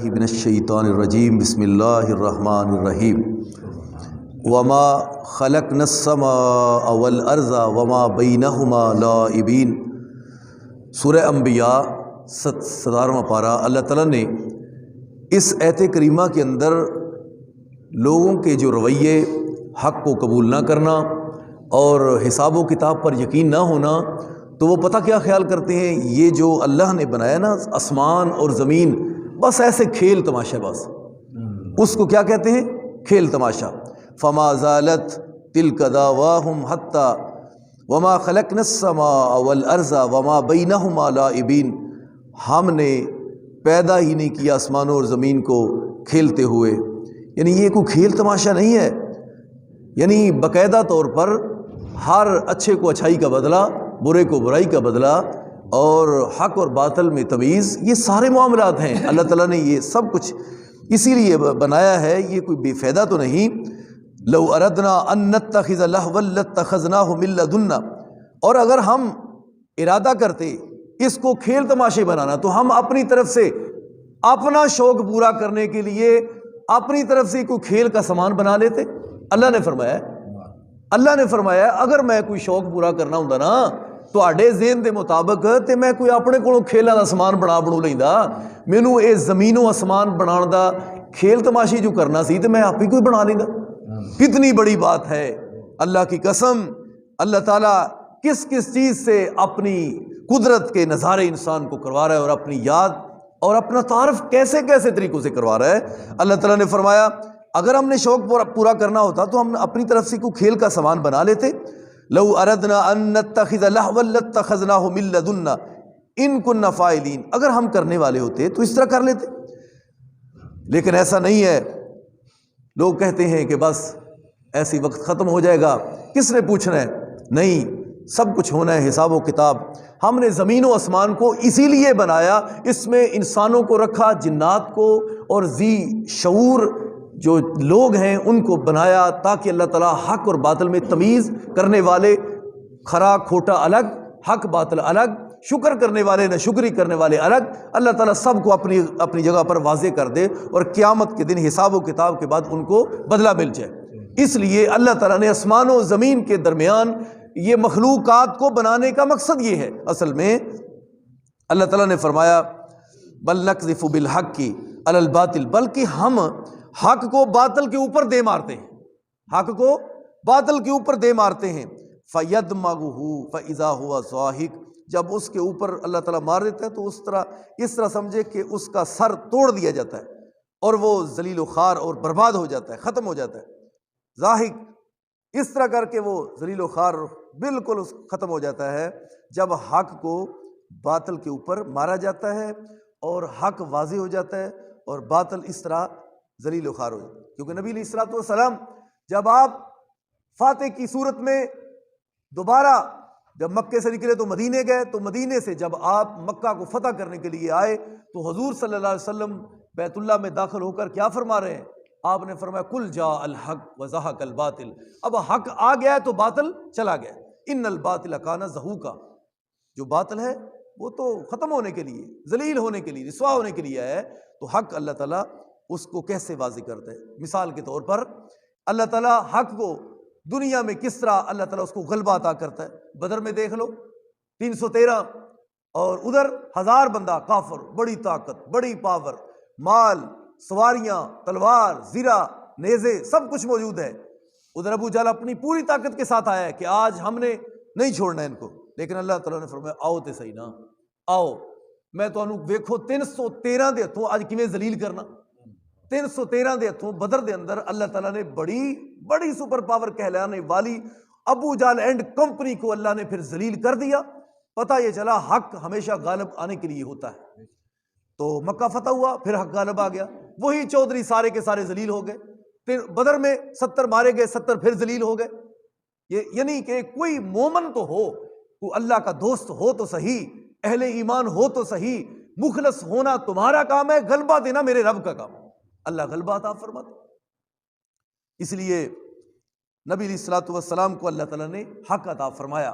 من الشیطان الرجیم بسم اللہ الرحمن الرحیم وما خلقنا السماء والارض وما بینہما لاعبین۔ سورہ انبیاء 17واں پارہ۔ اللہ تعالیٰ نے اس آیت کریمہ کے اندر لوگوں کے جو رویے، حق کو قبول نہ کرنا اور حساب و کتاب پر یقین نہ ہونا، تو وہ پتہ کیا خیال کرتے ہیں، یہ جو اللہ نے بنایا نا آسمان اور زمین، بس ایسے کھیل تماشا، بس اس کو کیا کہتے ہیں، کھیل تماشا۔ فما زالت تلک دعواہم حتی وما خلقنا السماء والارض وما بینہما لاعبین۔ ہم نے پیدا ہی نہیں کیا آسمانوں اور زمین کو کھیلتے ہوئے، یعنی یہ کوئی کھیل تماشا نہیں ہے، یعنی باقاعدہ طور پر ہر اچھے کو اچھائی کا بدلہ، برے کو برائی کا بدلہ، اور حق اور باطل میں تمیز، یہ سارے معاملات ہیں۔ اللہ تعالیٰ نے یہ سب کچھ اسی لیے بنایا ہے، یہ کوئی بے فائدہ تو نہیں۔ لو اردنا ان نتخذ لہوا لاتخذناہ من لدنا، اور اگر ہم ارادہ کرتے اس کو کھیل تماشے بنانا تو ہم اپنی طرف سے اپنا شوق پورا کرنے کے لیے اپنی طرف سے کوئی کھیل کا سامان بنا لیتے۔ اللہ نے فرمایا اگر میں کوئی شوق پورا کرنا ہوں نا تواڈے ذہن دے مطابق تے میں کوئی اپنے کولوں کھیلاں دا سامان بنو لیندا، مینوں اے زمین و آسمان بنان دا کھیل تماشی جو کرنا سی تے میں آپ ہی کوئی بنا لیندا۔ کتنی بڑی بات ہے، اللہ کی قسم، اللہ تعالیٰ کس کس چیز سے اپنی قدرت کے نظارے انسان کو کروا رہا ہے، اور اپنی یاد اور اپنا تعارف کیسے کیسے طریقوں سے کروا رہا ہے۔ اللہ تعالیٰ نے فرمایا اگر ہم نے شوق پورا کرنا ہوتا تو ہم اپنی طرف سے کوئی کھیل کا سامان بنا لیتے۔ لو اردنا ان نتخذ لہوا لاتخذناہ من لدنا ان کننا فاعلین، اگر ہم کرنے والے ہوتے تو اس طرح کر لیتے، لیکن ایسا نہیں ہے۔ لوگ کہتے ہیں کہ بس ایسی وقت ختم ہو جائے گا، کس نے پوچھنا ہے، نہیں، سب کچھ ہونا ہے، حساب و کتاب۔ ہم نے زمین و آسمان کو اسی لیے بنایا، اس میں انسانوں کو رکھا، جنات کو اور ذی شعور جو لوگ ہیں ان کو بنایا، تاکہ اللہ تعالیٰ حق اور باطل میں تمیز کرنے والے، کھرا کھوٹا الگ، حق باطل الگ، شکر کرنے والے نہ شکری کرنے والے الگ، اللہ تعالیٰ سب کو اپنی جگہ پر واضح کر دے، اور قیامت کے دن حساب و کتاب کے بعد ان کو بدلہ مل جائے۔ اس لیے اللہ تعالیٰ نے آسمان و زمین کے درمیان یہ مخلوقات کو بنانے کا مقصد یہ ہے۔ اصل میں اللہ تعالیٰ نے فرمایا بل نقذف بالحق علی الباطل، بلکہ ہم حق کو باطل کے اوپر دے مارتے ہیں، حق کو باطل کے اوپر دے مارتے ہیں۔ فَيَدْمَغُهُ فَإِذَا هُوَ زَاهِقٌ، جب اس کے اوپر اللہ تعالیٰ مار دیتا ہے تو اس طرح سمجھے کہ اس کا سر توڑ دیا جاتا ہے اور وہ ذلیل و خوار اور برباد ہو جاتا ہے، ختم ہو جاتا ہے۔ زاہق، اس طرح کر کے وہ ذلیل و خوار بالکل ختم ہو جاتا ہے جب حق کو باطل کے اوپر مارا جاتا ہے اور حق واضح ہو جاتا ہے اور باطل اس طرح ذلیل و خوار ہو جاتا ہے۔ کیونکہ نبی علیہ الصلوۃ والسلام جب آپ فاتح کی صورت میں دوبارہ جب مکے سے نکلے تو مدینے گئے، تو مدینے سے جب آپ مکہ کو فتح کرنے کے لیے آئے تو حضور صلی اللہ علیہ وسلم بیت اللہ میں داخل ہو کر کیا فرما رہے ہیں؟ آپ نے فرمایا قل جاء الحق وزہق الباطل، اب حق آ گیا ہے تو باطل چلا گیا، ان الباطل کان زہوقا، جو باطل ہے وہ تو ختم ہونے کے لیے، ذلیل ہونے کے لیے، رسوا ہونے کے لیے ہے، تو حق اللہ تعالیٰ اس کو کیسے واضح کرتا ہے۔ مثال کے طور پر اللہ تعالیٰ حق کو دنیا میں کس طرح اللہ تعالیٰ اس کو غلبہ عطا کرتا ہے، بدر میں دیکھ لو 313 اور ادھر 1000 بندہ کافر، بڑی طاقت، بڑی پاور، مال، سواریاں، تلوار، زرہ، نیزے، سب کچھ موجود ہے۔ ادھر ابو جہل اپنی پوری طاقت کے ساتھ آیا ہے کہ آج ہم نے نہیں چھوڑنا ہے ان کو، لیکن اللہ تعالیٰ نے فرمایا آؤ تے صحیح نا، آؤ میں تانوں ویکھو 313 دے ہتھوں اج کیویں ذلیل کرنا۔ 313 دے ہتھوں بدر دے اندر اللہ تعالیٰ نے بڑی سپر پاور کہلانے والی ابو جہل اینڈ کمپنی کو اللہ نے پھر ذلیل کر دیا۔ پتہ یہ چلا حق ہمیشہ غالب آنے کے لیے ہوتا ہے، تو مکہ فتح ہوا، پھر حق غالب آ گیا، وہی چودھری سارے کے سارے ذلیل ہو گئے، پھر بدر میں 70 مارے گئے، 70 پھر ذلیل ہو گئے۔ یہ یعنی کہ کوئی مومن تو ہو، کوئی اللہ کا دوست ہو تو صحیح، اہل ایمان ہو تو صحیح، مخلص ہونا تمہارا کام ہے، غلبہ دینا میرے رب کا کام ہے۔ اللہ غلبہ عطا فرماتا۔ اس لیے نبی علیہ الصلوۃ والسلام کو اللہ تعالیٰ نے حق عطا فرمایا،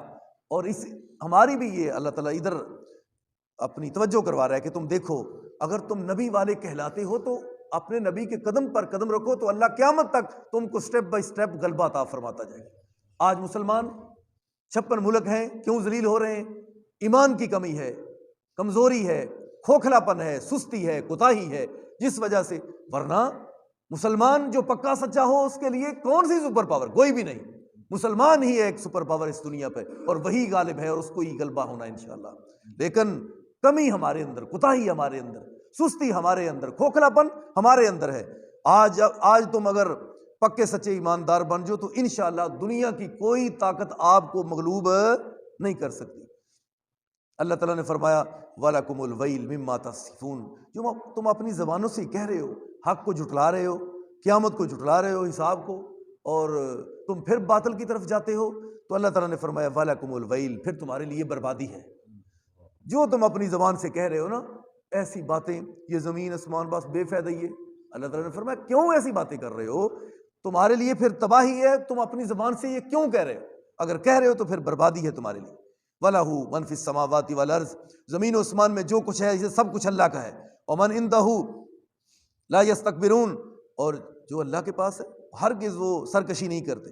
اور اس ہماری بھی یہ اللہ تعالیٰ ادھر اپنی توجہ کروا رہا ہے کہ تم دیکھو اگر تم نبی والے کہلاتے ہو تو اپنے نبی کے قدم پر قدم رکھو تو اللہ قیامت تک تم کو سٹیپ بائی سٹیپ غلبہ عطا فرماتا جائے گا۔ آج مسلمان 56 ملک ہیں، کیوں ذلیل ہو رہے ہیں؟ ایمان کی کمی ہے، کمزوری ہے، کھوکھلاپن ہے، سستی ہے، کوتاہی ہے، جس وجہ سے۔ ورنہ مسلمان جو پکا سچا ہو اس کے لیے کون سی سپر پاور؟ کوئی بھی نہیں، مسلمان ہی ایک سپر پاور اس دنیا پہ، اور وہی غالب ہے اور اس کو ہی غلبہ ہونا انشاءاللہ۔ لیکن کمی ہمارے اندر، کوتاہی ہمارے اندر، سستی ہمارے اندر، کھوکھلاپن ہمارے اندر ہے۔ آج تم اگر پکے سچے ایماندار بن جو تو انشاءاللہ دنیا کی کوئی طاقت آپ کو مغلوب نہیں کر سکتی۔ اللہ تعالیٰ نے فرمایا وَلَكُمُ الْوَيْلُ مِمَّا تَصِفُونَ، جو تم اپنی زبانوں سے کہہ رہے ہو، حق کو جھٹلا رہے ہو، قیامت کو جھٹلا رہے ہو، حساب کو، اور تم پھر باطل کی طرف جاتے ہو، تو اللہ تعالیٰ نے فرمایا وَلَكُمُ الْوَيْلُ، پھر تمہارے لیے بربادی ہے۔ جو تم اپنی زبان سے کہہ رہے ہو نا ایسی باتیں، یہ زمین آسمان بس بے فائدہ ہی ہے، اللہ تعالیٰ نے فرمایا کیوں ایسی باتیں کر رہے ہو؟ تمہارے لیے پھر تباہی ہے، تم اپنی زبان سے یہ کیوں کہہ رہے ہو؟ اگر کہہ رہے ہو تو پھر بربادی ہے تمہارے لیے۔ وَلَهُ مَنْ فِي السَّمَاوَاتِ وَالْأَرْضِ، زمین و آسمان میں جو کچھ ہے یہ سب کچھ اللہ کا ہے۔ وَمَنْ عِنْدَهُ لَا يَسْتَكْبِرُونَ، اور جو اللہ کے پاس ہے ہرگز وہ سرکشی نہیں کرتے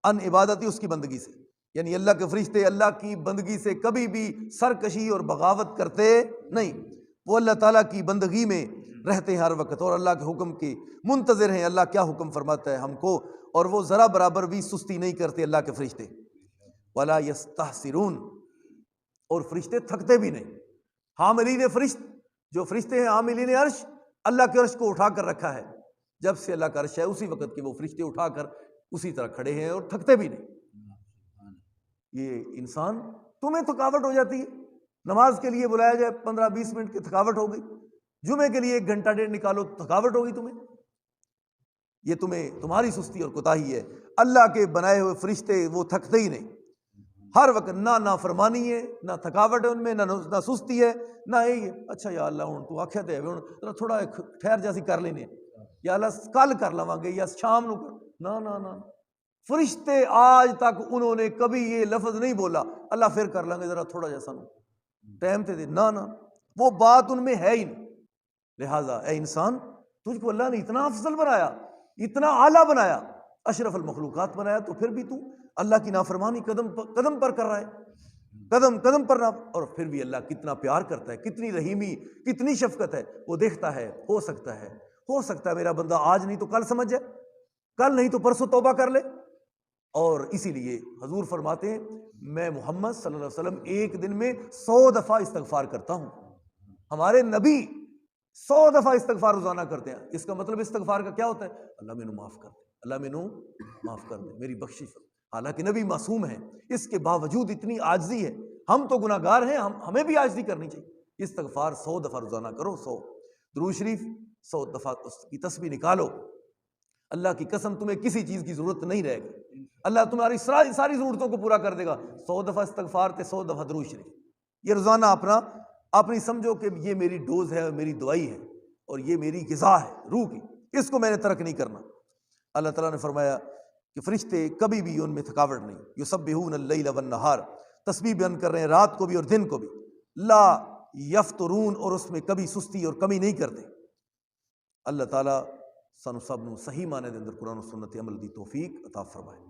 ان عبادتی، اس کی بندگی سے، یعنی اللہ کے فرشتے اللہ کی بندگی سے کبھی بھی سرکشی اور بغاوت کرتے نہیں، وہ اللہ تعالیٰ کی بندگی میں رہتے ہیں ہر وقت، اور اللہ کے حکم کے منتظر ہیں، اللہ کیا حکم فرماتا ہے ہم کو، اور وہ ذرا برابر بھی سستی نہیں کرتے اللہ کے فرشتے۔ وَلَا يَسْتَحْسِرُونَ، اور فرشتے تھکتے بھی نہیں۔ حاملین فرشت، جو فرشتے ہیں حاملین عرش، اللہ کے عرش کو اٹھا کر رکھا ہے، جب سے اللہ کا عرش ہے اسی وقت کے وہ فرشتے اٹھا کر اسی طرح کھڑے ہیں اور تھکتے بھی نہیں۔ یہ انسان، تمہیں تھکاوٹ ہو جاتی ہے، نماز کے لیے بلایا جائے 15-20 منٹ کی تھکاوٹ ہو گئی، جمعے کے لیے 1 گھنٹہ 1.5 نکالو تھکاوٹ ہوگی تمہیں، یہ تمہاری سستی اور کوتاہی ہے۔ اللہ کے بنائے ہوئے فرشتے وہ تھکتے ہی نہیں، ہر وقت نہ نافرمانی ہے، نہ تھکاوٹ ہے ان میں، نہ سستی ہے، نہ یہ اچھا یا اللہ ہوں تو آکھیا تے ہوں تھوڑا ٹھہر جاسی کر لینے، یا اللہ کل کر لواں گے یا شام نو کر، نہ فرشتے آج تک انہوں نے کبھی یہ لفظ نہیں بولا اللہ پھر کر لیں گے ذرا تھوڑا جیسا نو ٹائم تے دے، نہ وہ بات ان میں ہے ہی نہیں۔ لہٰذا اے انسان، تجھ کو اللہ نے اتنا افضل بنایا، اتنا اعلیٰ بنایا، اشرف المخلوقات بنایا، تو پھر بھی تو اللہ کی نافرمانی قدم پر کر رہا ہے، قدم پر نہ، اور پھر بھی اللہ کتنا پیار کرتا ہے، کتنی رحیمی، کتنی شفقت ہے، وہ دیکھتا ہے، ہو سکتا ہے میرا بندہ آج نہیں تو کل سمجھ جائے، کل نہیں تو پرسوں توبہ کر لے۔ اور اسی لیے حضور فرماتے ہیں میں محمد صلی اللہ علیہ وسلم ایک دن میں 100 دفعہ استغفار کرتا ہوں، ہمارے نبی 100 دفعہ استغفار روزانہ کرتے ہیں۔ اس کا مطلب استغفار کا کیا ہوتا ہے؟ اللہ مینوں معاف کر دے، اللہ مینوں معاف کر دے، میری بخشش فرما۔ حالانکہ نبی معصوم ہیں، اس کے باوجود اتنی عاجزی ہے، ہم تو گناہ گار ہیں، ہمیں بھی عاجزی کرنی چاہیے۔ استغفار 100 دفعہ روزانہ کرو، 100 درود شریف 100 دفعہ اس کی تسبیح نکالو، اللہ کی قسم تمہیں کسی چیز کی ضرورت نہیں رہے گی، اللہ تمہاری ساری ضرورتوں کو پورا کر دے گا۔ 100 دفعہ استغفار تے 100 دفعہ درود شریف، یہ روزانہ اپنی سمجھو کہ یہ میری ڈوز ہے، میری دوائی ہے، اور یہ میری غذا ہے روح کی، اس کو میں نے ترک نہیں کرنا۔ اللہ تعالیٰ نے فرمایا کہ فرشتے کبھی بھی ان میں تھکاوٹ نہیں، یسبحون اللیل والنہار، تسبیح بیان کر رہے ہیں رات کو بھی اور دن کو بھی، لا یفترون، اور اس میں کبھی سستی اور کمی نہیں کرتے۔ اللہ تعالیٰ سانو سب نو صحیح معنی دے اندر قرآن و سنت عمل دی توفیق عطا فرمائے۔